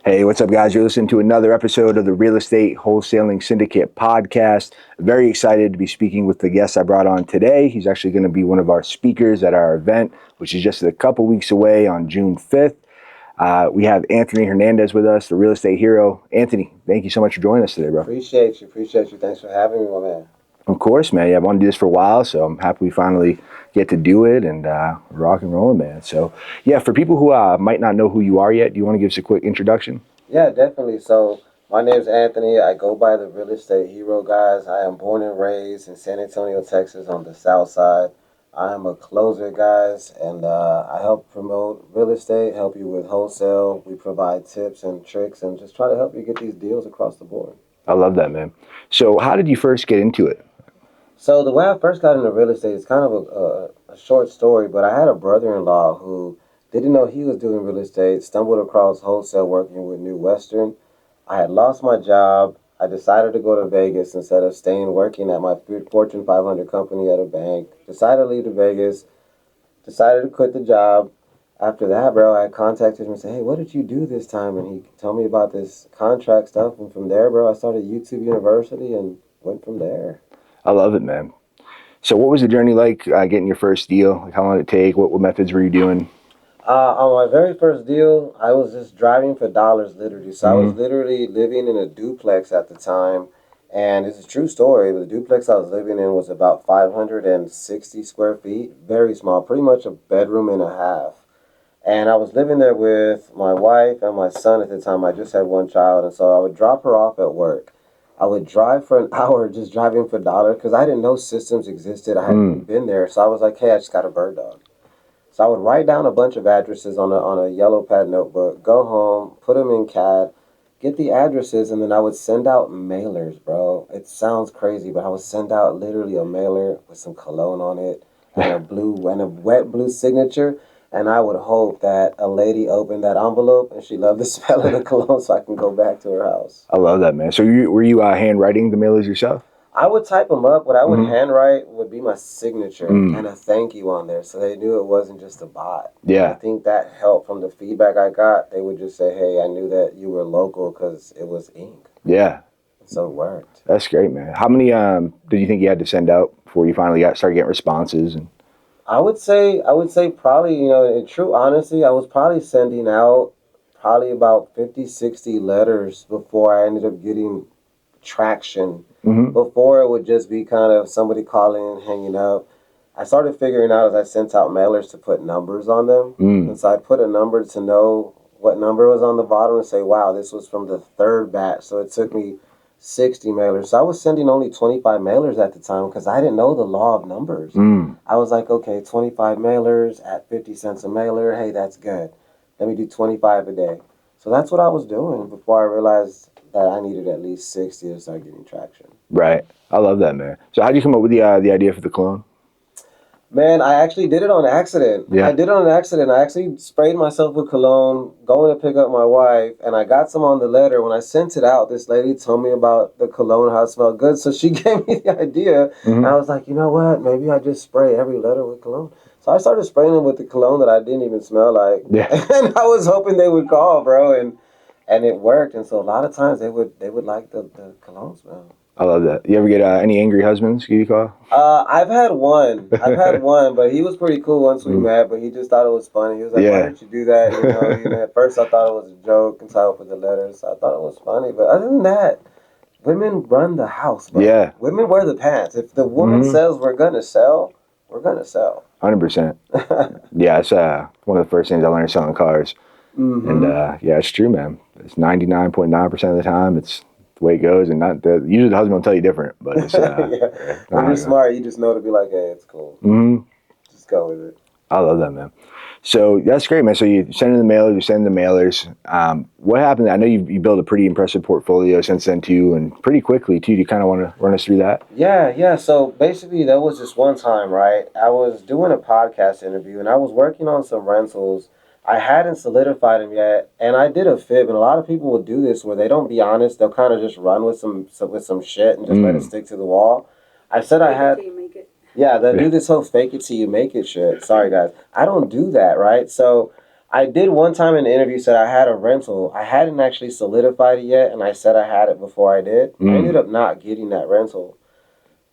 Hey, what's up, guys? You're listening to another episode of the Real Estate Wholesaling Syndicate podcast. Very excited to be speaking with the guest I brought on today. He's actually going to be one of our speakers at our event, which is just a couple weeks away on June 5th. We have Anthony Hernandez with us, the real estate hero. Anthony, thank you so much for joining us today, bro. Appreciate you. Thanks for having me, my man. Of course, man. Yeah, I've wanted to do this for a while, so I'm happy we finally get to do it and rock and roll, man. So, yeah, for people who might not know who you are yet, do you want to give us a quick introduction? Yeah, definitely. So, my name's Anthony. I go by the Real Estate Hero, guys. I am born and raised in San Antonio, Texas, on the south side. I am a closer, guys, and I help promote real estate, help you with wholesale. We provide tips and tricks and just try to help you get these deals across the board. I love that, man. So, how did you first get into it? So the way I first got into real estate is kind of a short story, but I had a brother-in-law who didn't know he was doing real estate, stumbled across wholesale working with New Western. I had lost my job. I decided to go to Vegas instead of staying working at my Fortune 500 company at a bank. Decided to leave to Vegas, decided to quit the job. After that, bro, I contacted him and said, hey, what did you do this time? And he told me about this contract stuff. And from there, bro, I started YouTube University and went from there. I love it, man. So, what was the journey like getting your first deal? Like, how long did it take? What methods were you doing? On my very first deal, I was just driving for dollars, literally. So I was literally living in a duplex at the time, and it's a true story. The duplex I was living in was about 560 square feet, very small, pretty much a bedroom and a half. And I was living there with my wife and my son at the time. I just had one child, and so I would drop her off at work. I would drive for an hour just driving for dollars because I didn't know systems existed. I hadn't been there, so I was like, hey, I just got a bird dog. So I would write down a bunch of addresses on a yellow pad notebook, go home, put them in CAD, get the addresses, and then I would send out mailers, bro. It sounds crazy, but I would send out literally a mailer with some cologne on it and a wet blue signature. And I would hope that a lady opened that envelope and she loved the smell of the cologne so I can go back to her house. I love that, man. So, were you handwriting the mailers yourself? I would type them up. What I would handwrite would be my signature and a thank you on there, so they knew it wasn't just a bot. Yeah. I think that helped from the feedback I got. They would just say, hey, I knew that you were local because it was ink. Yeah. So it worked. That's great, man. How many did you think you had to send out before you finally started getting responses? And I would say probably, in true honesty, I was probably sending out probably about 50, 60 letters before I ended up getting traction. Before it would just be kind of somebody calling and hanging up. I started figuring out as I sent out mailers to put numbers on them. And so I'd put a number to know what number was on the bottom and say, wow, this was from the third batch. So it took me 60 mailers. So I was sending only 25 mailers at the time because I didn't know the law of numbers. I was like, okay, 25 mailers at 50 cents a mailer. Hey, that's good. Let me do 25 a day. So that's what I was doing before I realized that I needed at least 60 to start getting traction. right. I love that, man. So, how did you come up with the idea for the cologne? Man, I actually did it on accident. Yeah. I did it on accident. I actually sprayed myself with cologne, going to pick up my wife, and I got some on the letter. When I sent it out, this lady told me about the cologne, how it smelled good. So she gave me the idea, and I was like, you know what? Maybe I just spray every letter with cologne. So I started spraying them with the cologne that I didn't even smell like. Yeah. And I was hoping they would call, bro, and it worked. And so a lot of times they would like the cologne smell. I love that. You ever get any angry husbands give you a call? I've had one, but he was pretty cool once we met, but he just thought it was funny. He was like, why didn't you do that? At first I thought it was a joke and so with the letters. I thought it was funny, but other than that, women run the house, bro. Yeah. Women wear the pants. If the woman says we're going to sell, we're going to sell. 100%. Yeah, it's one of the first things I learned selling cars. And yeah, it's true, man. It's 99.9% of the time. It's the way it goes, and usually the husband will tell you different, but it's When you're smart, you just know to be like, hey, it's cool. Just go with it. I love that, man. So that's great, man. So you send in the mailers, you send the mailers. What happened? I know you built a pretty impressive portfolio since then too, and pretty quickly too. Do you kind of want to run us through that? Yeah. So basically, there was this one time, right? I was doing a podcast interview, and I was working on some rentals. I hadn't solidified them yet, and I did a fib. And a lot of people will do this where they don't be honest. They'll kind of just run with some shit and just let it stick to the wall. I said I had. Yeah, they do this whole fake it till you make it shit. Sorry, guys. I don't do that, right? So I did one time in the interview said I had a rental. I hadn't actually solidified it yet, and I said I had it before I did. I ended up not getting that rental.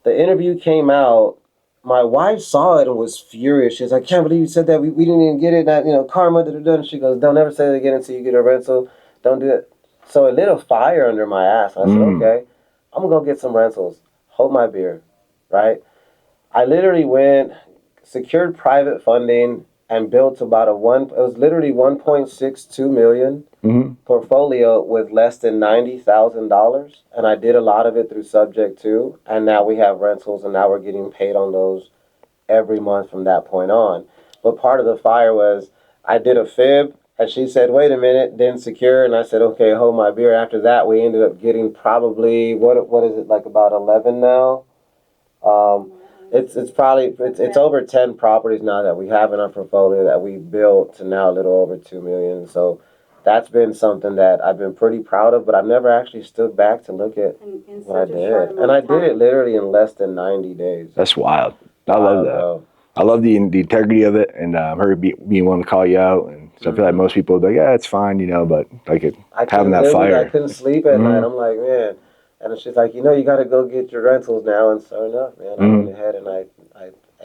The interview came out. My wife saw it and was furious. She's like, "Can't believe you said that. We didn't even get it. That karma." Da, da, da. And she goes, "Don't ever say that again until you get a rental. Don't do it." So it lit a fire under my ass. I said, "Okay, I'm gonna go get some rentals. Hold my beer, right?" I literally went, secured private funding, and built about it was literally 1.62 million portfolio with less than $90,000. And I did a lot of it through Subject 2. And now we have rentals, and now we're getting paid on those every month from that point on. But part of the fire was I did a fib, and she said, "Wait a minute," didn't secure, and I said, "Okay, hold my beer." After that, we ended up getting probably what is it, like about 11 now. Um, it's probably it's over 10 properties now that we have in our portfolio that we built to now a little over 2 million. So that's been something that I've been pretty proud of, but I've never actually stood back to look at what I did. And I did it literally in less than 90 days. That's wild. I love that. Bro. I love the integrity of it, and her being willing to call you out. And so I feel like most people would be like, "Yeah, it's fine," but like having that fire. I couldn't sleep at night. I'm like, man. And she's like, you got to go get your rentals now. And so enough, man. I went ahead and I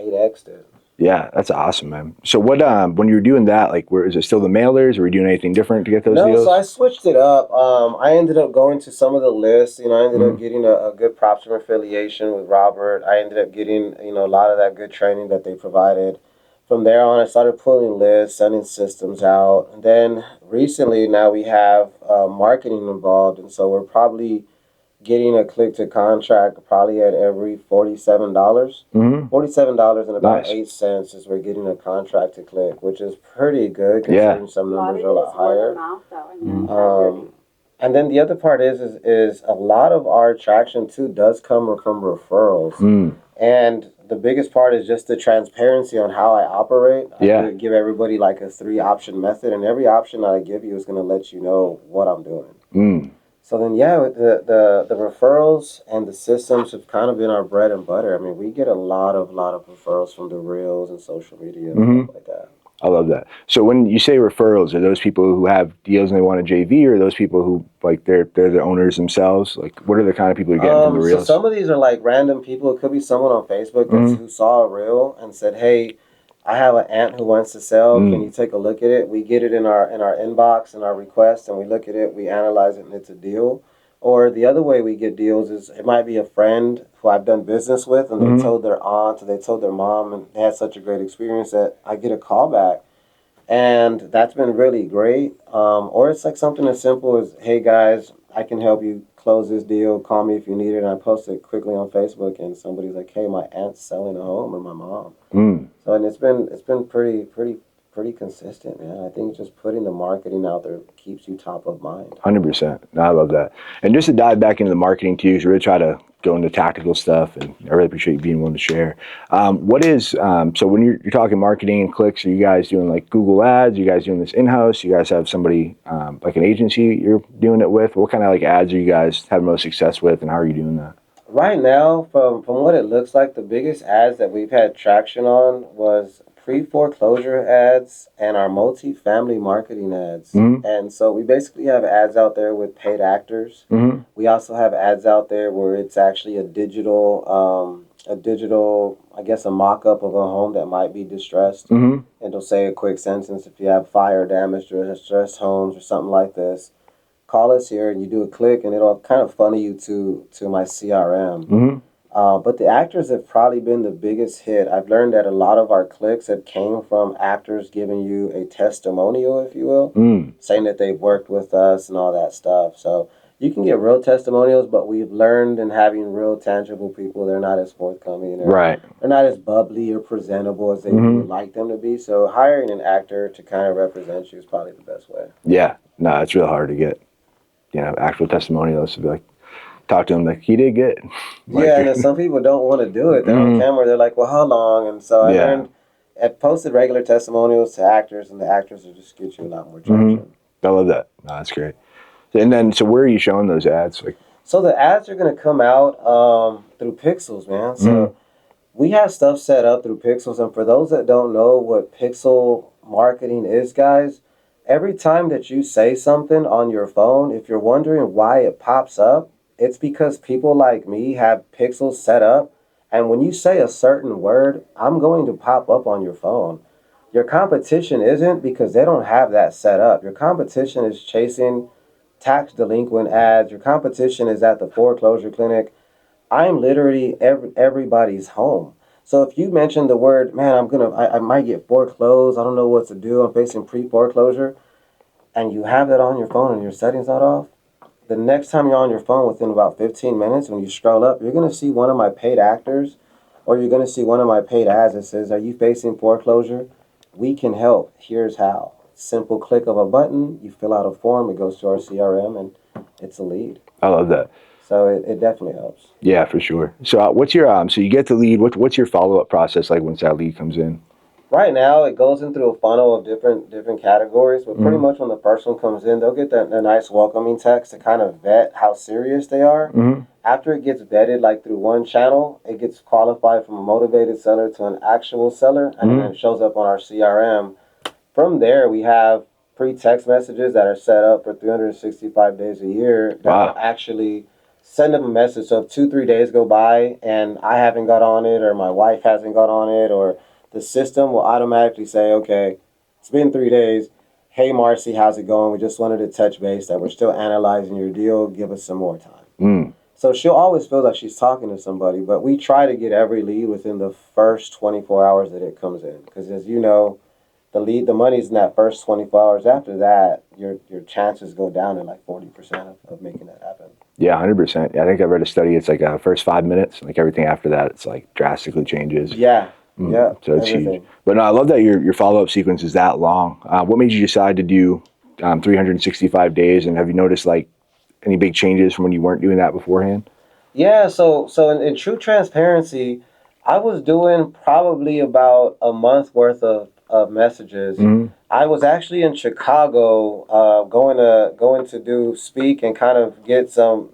8X'd it. Yeah, that's awesome, man. So what, when you were doing that, like, is it still the mailers, or were you doing anything different to get those deals? No, so I switched it up. I ended up going to some of the lists. I ended up getting a good props from affiliation with Robert. I ended up getting, a lot of that good training that they provided. From there on, I started pulling lists, sending systems out. And then recently, now we have marketing involved. And so we're probably getting a click to contract probably at every $47. $47 and about 8 cents is we're getting a contract to click, which is pretty good considering some numbers are a lot higher. And then the other part is a lot of our traction too does come from referrals. And the biggest part is just the transparency on how I operate. I give everybody like a 3-option method, and every option that I give you is going to let you know what I'm doing. So then, the referrals and the systems have kind of been our bread and butter. I mean, we get a lot of referrals from the reels and social media and stuff like that. I love that. So when you say referrals, are those people who have deals and they want a JV, or are those people who like they're the owners themselves? Like, what are the kind of people you're getting from the reels? So some of these are like random people. It could be someone on Facebook who saw a reel and said, "Hey, I have an aunt who wants to sell. Can you take a look at it?" We get it in our inbox and our request, and we look at it, we analyze it, and it's a deal. Or the other way we get deals is it might be a friend who I've done business with, and they told their aunt or they told their mom, and they had such a great experience that I get a call back. And that's been really great. Or it's like something as simple as, "Hey guys, I can help you close this deal. Call me if you need it." And I post it quickly on Facebook, and somebody's like, "Hey, my aunt's selling a home," or my mom. So and it's been pretty consistent, man. I think just putting the marketing out there keeps you top of mind. 100%. No, I love that. And just to dive back into the marketing too, because we really try to go into tactical stuff, and I really appreciate you being willing to share. What is so when you're talking marketing and clicks, are you guys doing like Google ads? Are you guys doing this in-house? You guys have somebody like an agency you're doing it with? What kind of like ads are you guys having most success with, and how are you doing that? Right now, from what it looks like, the biggest ads that we've had traction on was pre-foreclosure ads and our multi-family marketing ads. And so we basically have ads out there with paid actors. We also have ads out there where it's actually a digital, I guess, a mock-up of a home that might be distressed. And it'll say a quick sentence: "If you have fire damage or distressed homes or something like this, call us here," and you do a click, and it'll kind of funnel you to my CRM. But the actors have probably been the biggest hit. I've learned that a lot of our clicks have came from actors giving you a testimonial, if you will, saying that they've worked with us and all that stuff. So you can get real testimonials, but we've learned in having real tangible people, they're not as forthcoming. They're not as bubbly or presentable as they would like them to be. So hiring an actor to kind of represent you is probably the best way. Yeah, no, it's real hard to get, actual testimonials to be like, talk to him like he did good. Like, and then some people don't want to do it. They're on camera. They're like, "Well, how long?" And so I learned, I posted regular testimonials to actors, and the actors will just get you a lot more traction. I love that. No, that's great. And then, so where are you showing those ads? Like, so the ads are going to come out through Pixels, man. So we have stuff set up through Pixels, and for those that don't know what Pixel marketing is, guys, every time that you say something on your phone, if you're wondering why it pops up, it's because people like me have pixels set up. And when you say a certain word, I'm going to pop up on your phone. Your competition isn't, because they don't have that set up. Your competition is chasing tax delinquent ads. Your competition is at the foreclosure clinic. I'm literally everybody's home. So if you mention the word, man, I might get foreclosed. I don't know what to do. I'm facing pre-foreclosure, and you have that on your phone and your settings not off. The next time you're on your phone, within about 15 minutes, when you scroll up, you're gonna see one of my paid actors, or you're gonna see one of my paid ads that says, "Are you facing foreclosure? We can help. Here's how." Simple click of a button. You fill out a form. It goes to our CRM, and it's a lead. I love that. So it definitely helps. Yeah, for sure. So what's your so you get the lead. What's your follow up process like once that lead comes in? Right now, it goes in through a funnel of different categories, but pretty Mm-hmm. much when the first one comes in, they'll get that nice welcoming text to kind of vet how serious they are. Mm-hmm. After it gets vetted, like through one channel, it gets qualified from a motivated seller to an actual seller, and then it shows up on our CRM. From there, we have pre-text messages that are set up for 365 days a year that will Wow. actually send them a message. So if 2-3 days go by and I haven't got on it, or my wife hasn't got on it, or the system will automatically say, okay, it's been 3 days. Hey, Marcy, how's it going? We just wanted to touch base that we're still analyzing your deal. Give us some more time. Mm. So she'll always feel like she's talking to somebody, but we try to get every lead within the first 24 hours that it comes in. Because as you know, the money's in that first 24 hours. After that, your chances go down to like 40% of making that happen. Yeah, 100%. Yeah, I think I read a study. It's like first 5 minutes, like everything after that, it's like drastically changes. Yeah, yeah, So it's huge. everything. But no, I love that your follow up sequence is that long. What made you decide to do 365 days? And have you noticed like any big changes from when you weren't doing that beforehand? Yeah, so in true transparency, I was doing probably about a month worth of messages. Mm-hmm. I was actually in Chicago, going to do speak and kind of get some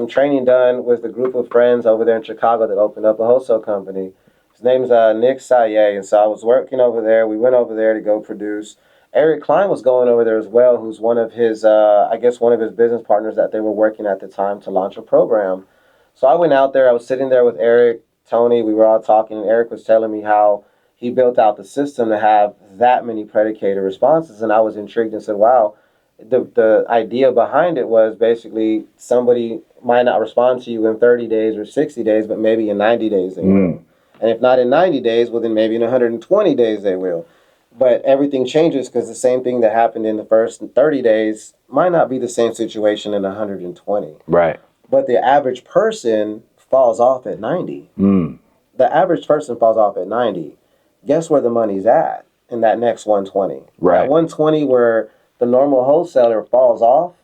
training done with a group of friends over there in Chicago that opened up a wholesale company. His name's Nick Saye, and so I was working over there. We went over there to go produce. Eric Klein was going over there as well, who's one of his, I guess, one of his business partners that they were working at the time to launch a program. So I went out there. I was sitting there with Eric, Tony. We were all talking, and Eric was telling me how he built out the system to have that many predicated responses, and I was intrigued and said, "Wow." The idea behind it was basically somebody might not respond to you in 30 days or 60 days, but maybe in 90 days they will. And if not in 90 days, well, then maybe in 120 days they will. But everything changes, because the same thing that happened in the first 30 days might not be the same situation in 120. Right. But the average person falls off at 90. Mm. The average person falls off at 90. Guess where the money's at in that next 120? Right. At 120, where the normal wholesaler falls off,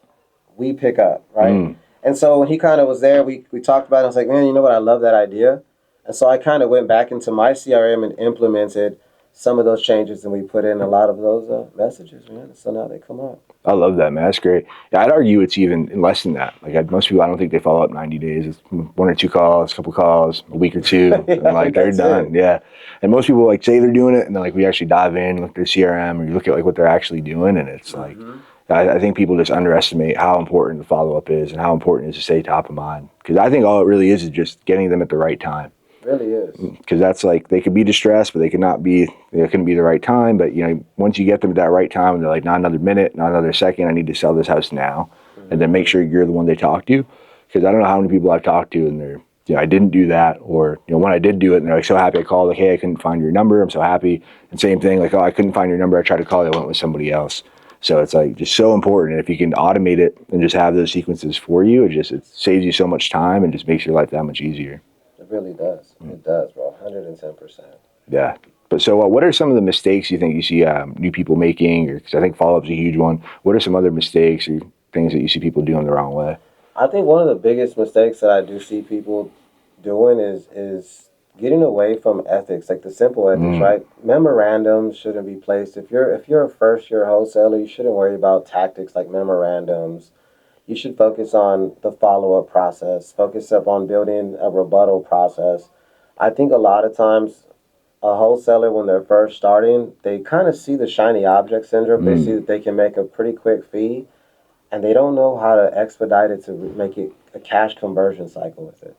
we pick up, right? And so when he kind of was there, we talked about it. I was like, man, you know what? I love that idea. And so I kind of went back into my CRM and implemented some of those changes, and we put in a lot of those messages, man. So now they come up. I love that, man. That's great. Yeah, I'd argue it's even less than that. Like most people, I don't think they follow up 90 days. It's one or two calls, a couple calls, a week or two, and like they're done. It. Yeah. And most people like say they're doing it, and then like we actually dive in, look at their CRM, or you look at like what they're actually doing, and it's like I think people just underestimate how important the follow up is and how important it is to stay top of mind. Because I think all it really is just getting them at the right time. Really is. Because that's like they could be distressed, but they could not be. It couldn't be the right time. But once you get them at that right time, and they're like, not another minute, not another second. I need to sell this house now, and then make sure you're the one they talk to. Because I don't know how many people I've talked to, and they're, I didn't do that, or when I did do it, and they're like so happy I called, like, hey, I couldn't find your number. I'm so happy. And same thing, like, oh, I couldn't find your number. I tried to call you. I went with somebody else. So it's like just so important. If you can automate it and just have those sequences for you, it saves you so much time and just makes your life that much easier. It really does. It does, bro. 110%. Yeah. But so what are some of the mistakes you think you see new people making? Because I think follow-up's a huge one. What are some other mistakes or things that you see people doing the wrong way? I think one of the biggest mistakes that I do see people doing is getting away from ethics, like the simple ethics, right? Memorandums shouldn't be placed. If you're a first year wholesaler, you shouldn't worry about tactics like memorandums. You should focus on the follow-up process, focus up on building a rebuttal process. I think a lot of times a wholesaler, when they're first starting, they kind of see the shiny object syndrome. They see that they can make a pretty quick fee, and they don't know how to expedite it to make it a cash conversion cycle with it.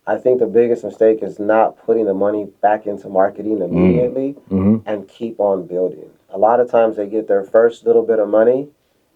I think the biggest mistake is not putting the money back into marketing immediately and keep on building. A lot of times they get their first little bit of money,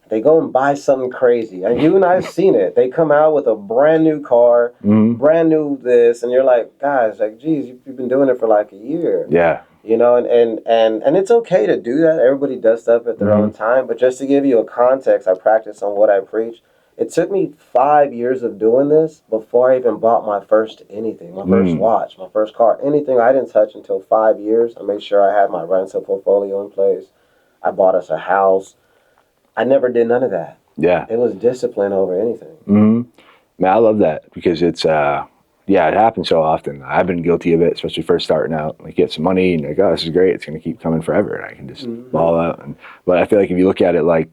they go and buy something crazy. And you and I have seen it. They come out with a brand new car, brand new this, and you're like, guys, like, geez, you've been doing it for like a year. Yeah. You know, and it's okay to do that. Everybody does stuff at their own time. But just to give you a context, I practice on what I preach. It took me 5 years of doing this before I even bought my first anything, my first watch, my first car, anything I didn't touch until 5 years. I made sure I had my rental portfolio in place. I bought us a house. I never did none of that. Yeah. It was discipline over anything. Man, I love that because it's yeah, it happens so often. I've been guilty of it, especially first starting out. Like, get some money and you're like, oh, this is great. It's going to keep coming forever, and I can just ball out. But I feel like if you look at it like,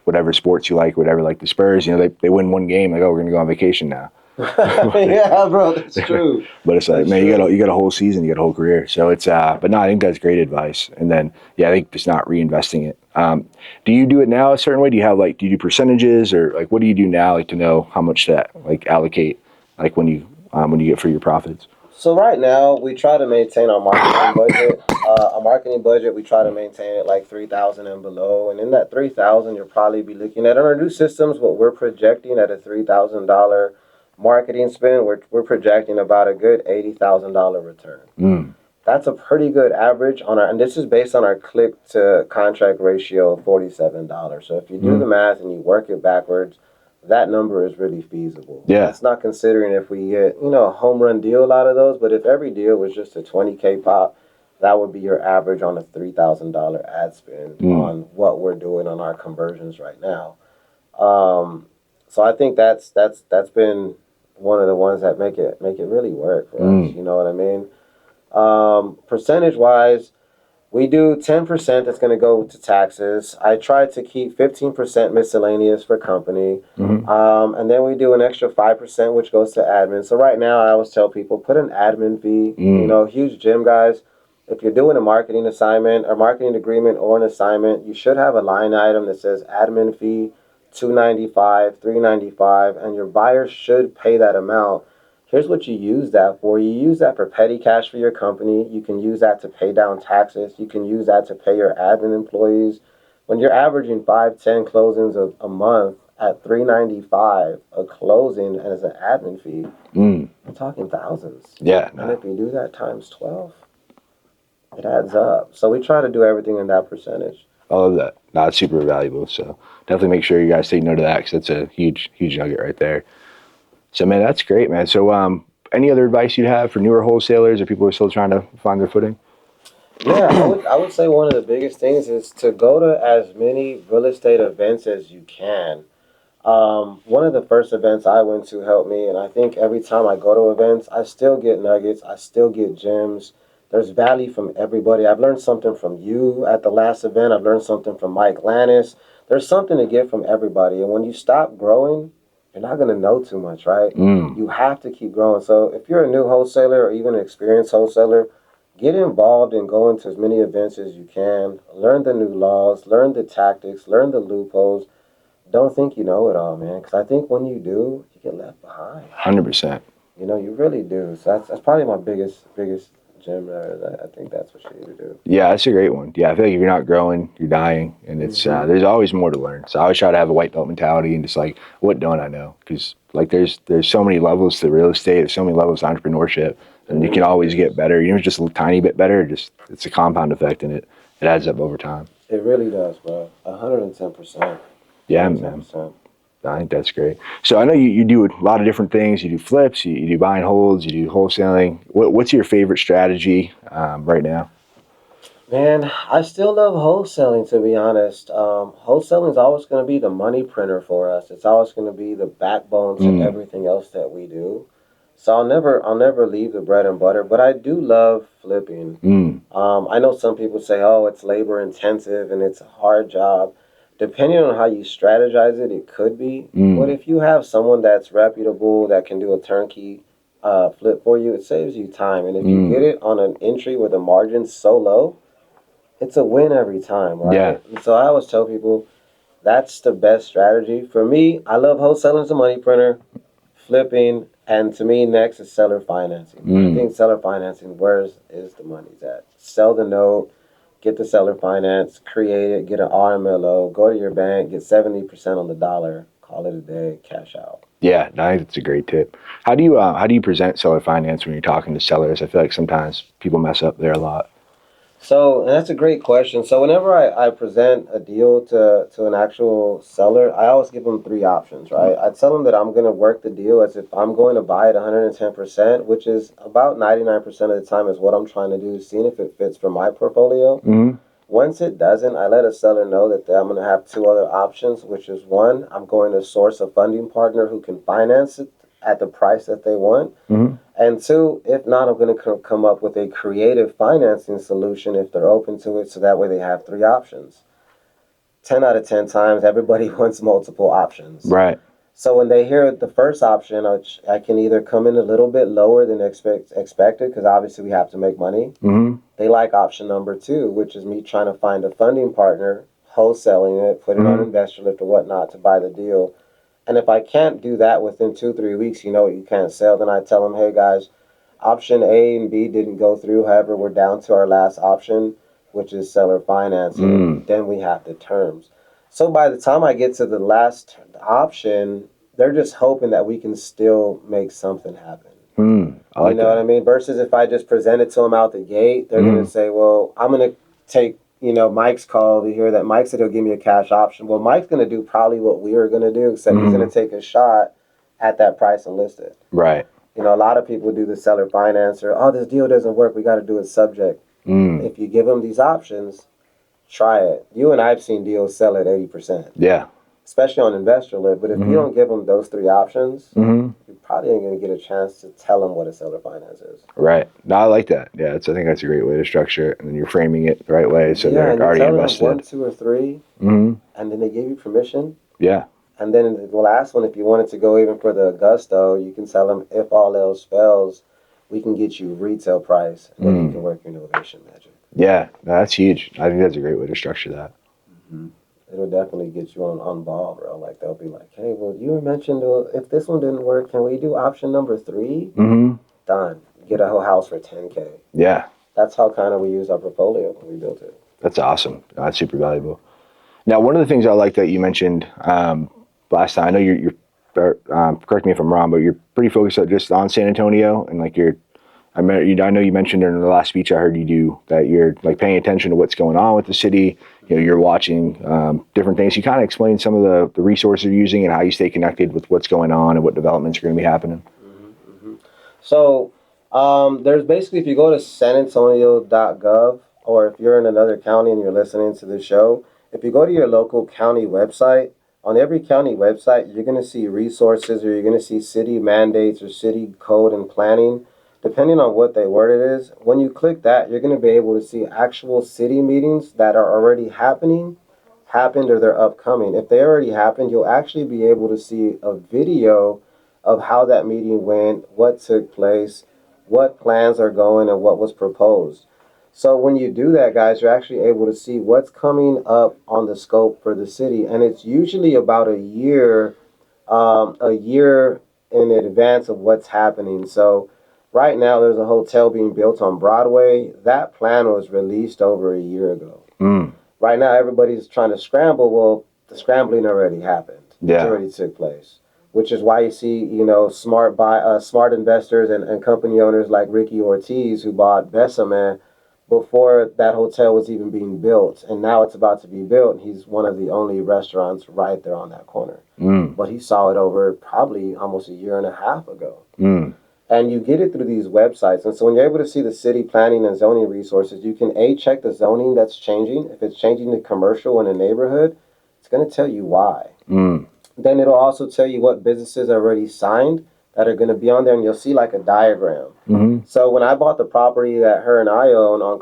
whatever sports you like, like the Spurs, they win one game, like, oh, we're going to go on vacation now. Yeah, bro, that's true. But it's like, That's man, true. you got a whole season, you got a whole career. So it's but no, I think that's great advice. And then I think just not reinvesting it. Do you do it now a certain way? Do you have do you do percentages, or like what do you do now, like, to know how much to like allocate, like when you get for your profits? So right now we try to maintain our marketing budget. Our marketing budget, we try to maintain it like 3,000 and below. And in that 3,000, you'll probably be looking at, on our new systems, what we're projecting at a $3,000 marketing spend. We're projecting about a good $80,000 return. That's a pretty good average on our, and this is based on our click to contract ratio of $47. So if you do the math and you work it backwards, that number is really feasible. Yeah. That's not considering if we get, a home run deal out of those, but if every deal was just a 20K pop, that would be your average on a $3,000 ad spend on what we're doing on our conversions right now. So I think that's been one of the ones that make it really work for us. You know what I mean? Percentage wise, we do 10% that's going to go to taxes. I try to keep 15% miscellaneous for company. And then we do an extra 5%, which goes to admin. So right now, I always tell people, put an admin fee. Huge gym guys, if you're doing a marketing assignment, a marketing agreement, or an assignment, you should have a line item that says admin fee, $295, $395, and your buyer should pay that amount. Here's what you use that for. You use that for petty cash for your company. You can use that to pay down taxes. You can use that to pay your admin employees. When you're averaging 5, 10 closings a month at $395 a closing as an admin fee, we're talking thousands. Yeah. And if you do that times 12, it adds up. So we try to do everything in that percentage. I love that. No, it's super valuable. So definitely make sure you guys take note of that, because that's a huge nugget right there. So, man, that's great, man. So, any other advice you have for newer wholesalers or people who are still trying to find their footing? Yeah, I would say one of the biggest things is to go to as many real estate events as you can. One of the first events I went to helped me, and I think every time I go to events, I still get nuggets, I still get gems. There's value from everybody. I've learned something from you at the last event. I've learned something from Mike Lannis. There's something to get from everybody. And when you stop growing, you're not going to know too much, right? You have to keep growing. So if you're a new wholesaler or even an experienced wholesaler, get involved and go into as many events as you can. Learn the new laws, learn the tactics, learn the loopholes. Don't think you know it all, man. Because I think when you do, you get left behind. 100%. You really do. So that's probably my biggest gem there. I think that's what you need to do. Yeah, that's a great one. Yeah, I feel like if you're not growing, you're dying, and it's there's always more to learn. So I always try to have a white belt mentality and just like, what don't I know? Because like there's so many levels to real estate, there's so many levels to entrepreneurship, and you can always get better. Just a tiny bit better. It's a compound effect, and it adds up over time. It really does, bro. 110%. Yeah, man. I think that's great. So I know you do a lot of different things. You do flips, you do buy and holds, you do wholesaling. What's your favorite strategy right now? Man, I still love wholesaling, to be honest. Wholesaling is always going to be the money printer for us. It's always going to be the backbone to everything else that we do. So I'll never leave the bread and butter, but I do love flipping. I know some people say, oh, it's labor intensive and it's a hard job. Depending on how you strategize it, it could be. But if you have someone that's reputable, that can do a turnkey flip for you, it saves you time. And if you get it on an entry where the margin's so low, it's a win every time, right? Yeah. And so I always tell people that's the best strategy. For me, I love wholesaling as a money printer, flipping, and to me, next is seller financing. I think seller financing, is the money's at? Sell the note, get the seller finance, create it, get an RMLO, go to your bank, get 70% on the dollar, call it a day, cash out. Yeah, no, I think that's a great tip. How do you present seller finance when you're talking to sellers? I feel like sometimes people mess up there a lot. So, and that's a great question. So, whenever I present a deal to an actual seller, I always give them three options, right? I tell them that I'm going to work the deal as if I'm going to buy it 110%, which is about 99% of the time is what I'm trying to do, seeing if it fits for my portfolio. Once it doesn't, I let a seller know that I'm going to have two other options, which is one, I'm going to source a funding partner who can finance it at the price that they want. And two, if not, I'm going to come up with a creative financing solution if they're open to it, so that way they have three options. 10 out of 10 times, everybody wants multiple options. Right. So when they hear the first option, I can either come in a little bit lower than expected, because obviously we have to make money. They like option number two, which is me trying to find a funding partner, wholesaling it, put it on Investor Lift or whatnot to buy the deal. And if I can't do that within 2-3 weeks, you know, you can't sell, then I tell them, hey guys, option A and B didn't go through. However, we're down to our last option, which is seller financing. Then we have the terms. So by the time I get to the last option, they're just hoping that we can still make something happen. I like You know what I mean? Versus if I just present it to them out the gate, they're going to say, well, I'm going to take, Mike's call to hear that Mike said he'll give me a cash option. Well, Mike's going to do probably what we were going to do, except he's going to take a shot at that price and list it. Right. A lot of people do the seller finance or, oh, this deal doesn't work, we got to do it subject. If you give them these options, try it. You and I've seen deals sell at 80%. Yeah. Especially on Investor Lift. But if you don't give them those three options, you probably ain't going to get a chance to tell them what a seller finance is. Right. No, I like that. Yeah, I think that's a great way to structure it, and then you're framing it the right way, so they're and already you tell invested. them 1, 2, or 3, and then they give you permission. Yeah. And then in the last one, if you wanted to go even for the gusto, you can tell them, if all else fails, we can get you retail price, and then you can work your innovation magic. Yeah, no, that's huge. I think that's a great way to structure that. It'll definitely get you on ball, bro. Like, they'll be like, hey, well, you mentioned if this one didn't work, can we do option number 3? Done. Get a whole house for $10K. Yeah. That's how kind of we use our portfolio when we built it. That's awesome. That's super valuable. Now, one of the things I like that you mentioned last time, I know you're correct me if I'm wrong, but you're pretty focused just on San Antonio, and like I know you mentioned in the last speech I heard you do that you're like paying attention to what's going on with the city. You're watching different things. You kind of explain some of the resources you're using and how you stay connected with what's going on and what developments are going to be happening. So there's basically, if you go to sanantonio.gov, or if you're in another county and you're listening to the show, if you go to your local county website, on every county website, you're going to see resources, or you're going to see city mandates or city code and planning, depending on what they word it is. When you click that, you're going to be able to see actual city meetings that are already happened, or they're upcoming. If they already happened, you'll actually be able to see a video of how that meeting went, what took place, what plans are going, and what was proposed. So when you do that, guys, you're actually able to see what's coming up on the scope for the city, and it's usually about a year in advance of what's happening. So right now, there's a hotel being built on Broadway. That plan was released over a year ago. Right now, everybody's trying to scramble. Well, the scrambling already happened. Yeah. It already took place, which is why you see, smart investors and company owners like Ricky Ortiz, who bought Besame before that hotel was even being built, and now it's about to be built. He's one of the only restaurants right there on that corner. But he saw it over probably almost a year and a half ago. And you get it through these websites. And so when you're able to see the city planning and zoning resources, you can check the zoning that's changing. If it's changing to commercial in a neighborhood, it's going to tell you why. Then it'll also tell you what businesses are already signed that are going to be on there, and you'll see like a diagram. So when I bought the property that her and I own on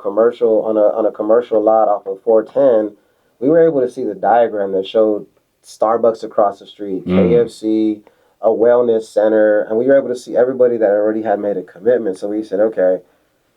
a commercial lot off of 410, we were able to see the diagram that showed Starbucks across the street, KFC, a wellness center, and we were able to see everybody that already had made a commitment. So we said, okay,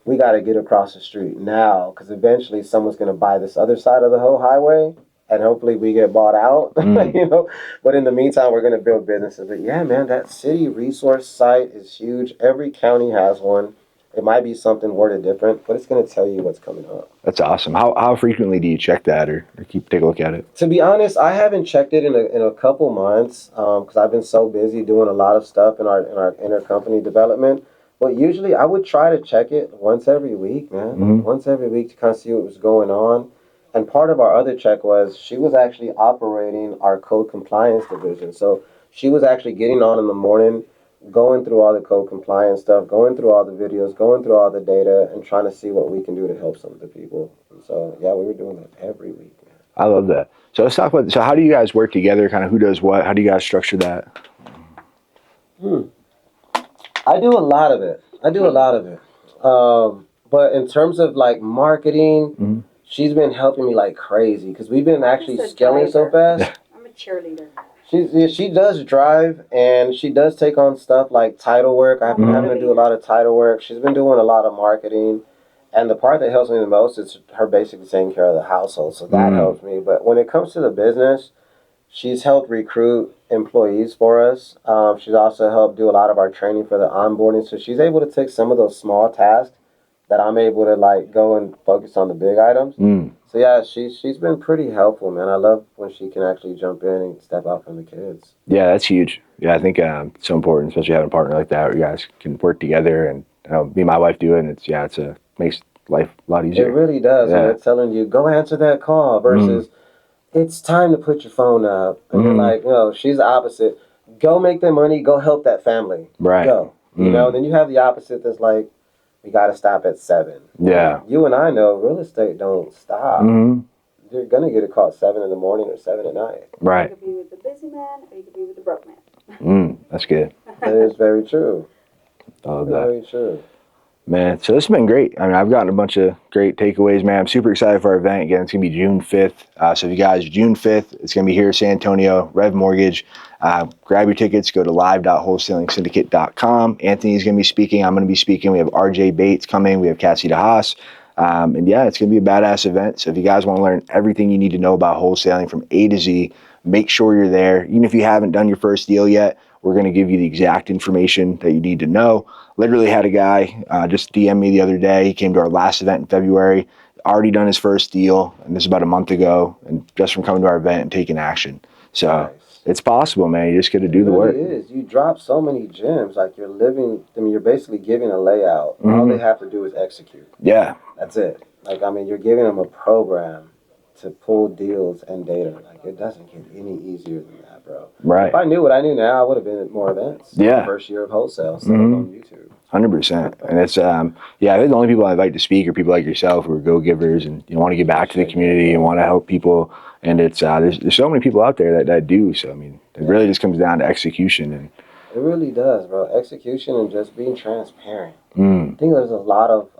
we got to get across the street now, because eventually someone's going to buy this other side of the whole highway, and hopefully we get bought out, you know. But in the meantime, we're going to build businesses. But yeah, man, that city resource site is huge. Every county has one. It might be something worded different, but it's going to tell you what's coming up. That's awesome. How frequently do you check that or take a look at it? To be honest, I haven't checked it in a couple months because I've been so busy doing a lot of stuff in our intercompany development. But usually I would try to check it once every week, man. Once every week to kind of see what was going on. And part of our other check was she was actually operating our code compliance division. So she was actually getting on in the morning, going through all the code compliance stuff, going through all the videos, going through all the data, and trying to see what we can do to help some of the people. And so, yeah, we were doing that every week, man. I love that. So let's talk about, so how do you guys work together? Kind of who does what? How do you guys structure that? I do a lot of it. But in terms of like marketing, she's been helping me like crazy because we've been actually scaling so fast. I'm a cheerleader. She does drive, and she does take on stuff like title work. I've been having to do a lot of title work. She's been doing a lot of marketing. And the part that helps me the most is her basically taking care of the household. So that helps me. But when it comes to the business, she's helped recruit employees for us. She's also helped do a lot of our training for the onboarding. So she's able to take some of those small tasks that I'm able to like go and focus on the big items. So yeah, she's been pretty helpful, man. I love when she can actually jump in and step out from the kids. Yeah, that's huge. Yeah, I think it's so important, especially having a partner like that where you guys can work together. And me and my wife do it, and it's makes life a lot easier. It really does. Yeah. And they're telling you, go answer that call versus it's time to put your phone up. And you're like, no, she's the opposite. Go make that money. Go help that family. Right. Go. You know, then you have the opposite that's like, we got to stop at 7. Yeah. You and I know real estate don't stop. You're going to get a call at 7 in the morning or 7 at night. Right. You could be with the busy man or you could be with the broke man. That's good. That is very true. I love that. Very true. Man, so this has been great. I mean, I've gotten a bunch of great takeaways, man. I'm super excited for our event. Again, it's going to be June 5th. So if you guys, June 5th, it's going to be here in San Antonio, Rev Mortgage. Grab your tickets. Go to live.wholesalingsyndicate.com. Anthony's going to be speaking. I'm going to be speaking. We have RJ Bates coming. We have Cassie DeHaas. And yeah, it's going to be a badass event. So if you guys want to learn everything you need to know about wholesaling from A to Z, make sure you're there. Even if you haven't done your first deal yet, we're going to give you the exact information that you need to know. Literally had a guy just DM me the other day. He came to our last event in February, already done his first deal, and this is about a month ago, and just from coming to our event and taking action. So it's possible, man. You just got to do the work. It is. You drop so many gems. Like you're basically giving a layout. All they have to do is execute. Yeah. That's it. Like, I mean, you're giving them a program to pull deals and data. Like, it doesn't get any easier than that, bro. Right. If I knew what I knew now, I would have been at more events. Yeah. First year of wholesale, so on YouTube. 100%. And it's, I think the only people I invite to speak are people like yourself who are go-givers and want to give back to the community and want to help people. And it's, there's so many people out there that do. So, I mean, it really just comes down to execution. And it really does, bro. Execution and just being transparent. I think there's a lot of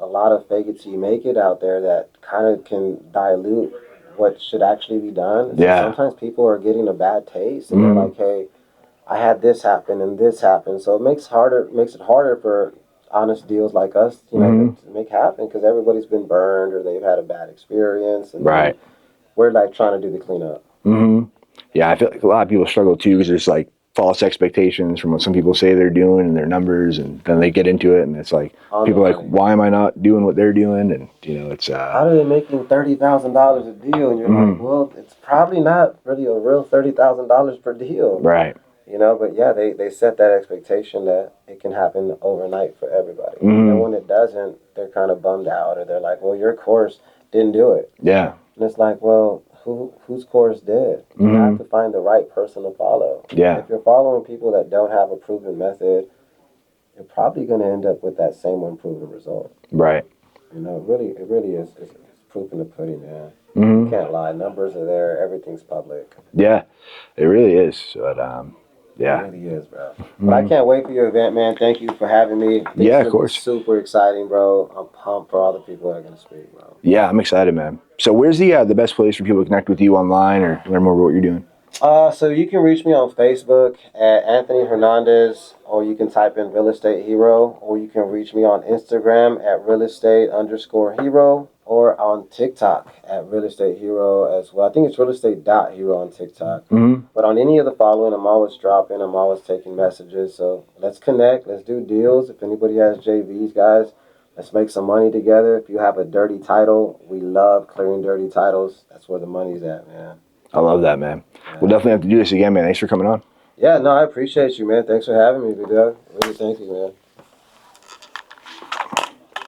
fake it till you make it out there that kind of can dilute what should actually be done. So sometimes people are getting a bad taste and they're like, hey, I had this happen and this happened. So it makes it harder for honest deals like us, to make happen because everybody's been burned or they've had a bad experience. And we're like trying to do the cleanup. Yeah, I feel like a lot of people struggle too because there's like false expectations from what some people say they're doing and their numbers, and then they get into it and it's like people are like, why am I not doing what they're doing? And it's how are they making $30,000 a deal? And you're like, well, it's probably not really a real $30,000 per deal, right? But yeah, they set that expectation that it can happen overnight for everybody. And when it doesn't, they're kind of bummed out, or they're like, well, your course didn't do it. Yeah. And it's like, well, whose course did? You have to find the right person to follow. Yeah. If you're following people that don't have a proven method, you're probably going to end up with that same unproven result. Right. It really is. It's proof in the pudding, man. You can't lie. Numbers are there. Everything's public. Yeah, it really is. But yeah. It really is, bro. But I can't wait for your event, man. Thank you for having me. Yeah, of course. Super exciting, bro. I'm pumped for all the people that are going to speak, bro. Yeah, I'm excited, man. So where's the best place for people to connect with you online or learn more about what you're doing? So you can reach me on Facebook at Anthony Hernandez, or you can type in Real Estate Hero, or you can reach me on Instagram at Real Estate _ Hero, or on TikTok at Real Estate Hero as well. I think it's Real Estate Hero on TikTok. But on any of the following, I'm always dropping, I'm always taking messages. So let's connect, let's do deals. If anybody has JVs, guys, let's make some money together. If you have a dirty title, we love clearing dirty titles. That's where the money's at, man. I love that, man. We'll definitely have to do this again, man. Thanks for coming on. Yeah, no, I appreciate you, man. Thanks for having me, big dog. Really, thank you, man.